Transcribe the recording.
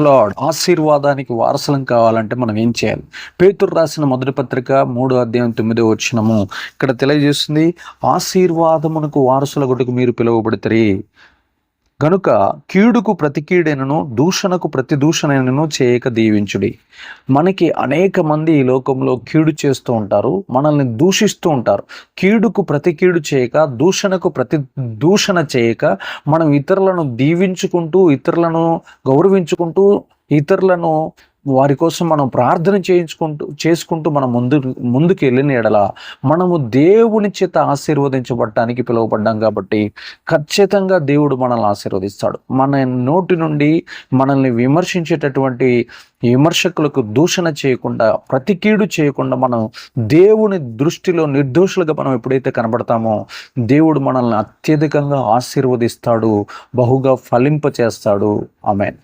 Lord. ఆశీర్వాదానికి వారసులం కావాలంటే మనం ఏం చేయాలి? పేతురు రాసిన మొదటి పత్రిక 3:9 ఇక్కడ తెలియజేస్తుంది, ఆశీర్వాదమునకు వారసులగుటకు మీరు పిలువబడితిరి గనుక కీడుకు ప్రతి కీడైనను దూషణకు ప్రతి దూషణైనను చేయక దీవించుడి. మనకి అనేక మంది ఈ లోకంలో కీడు చేస్తూ ఉంటారు, మనల్ని దూషిస్తూ ఉంటారు. కీడుకు ప్రతి కీడు చేయక, దూషణకు ప్రతి దూషణ చేయక, మనం ఇతరులను దీవించుకుంటూ, ఇతరులను గౌరవించుకుంటూ, ఇతరులను వారి కోసం మనం ప్రార్థన చేసుకుంటూ మనం ముందుకు వెళ్ళిన ఎడల మనము దేవుని చేత ఆశీర్వదించబడటానికి పిలువబడ్డాం. కాబట్టి ఖచ్చితంగా దేవుడు మనల్ని ఆశీర్వదిస్తాడు. మన నోటి నుండి మనల్ని విమర్శించేటటువంటి విమర్శకులకు దూషణ చేయకుండా, ప్రతి కీడు చేయకుండా, మనం దేవుని దృష్టిలో నిర్దోషులుగా మనం ఎప్పుడైతే కనబడతామో దేవుడు మనల్ని అత్యధికంగా ఆశీర్వదిస్తాడు, బహుగా ఫలింపచేస్తాడు. ఆమేన్.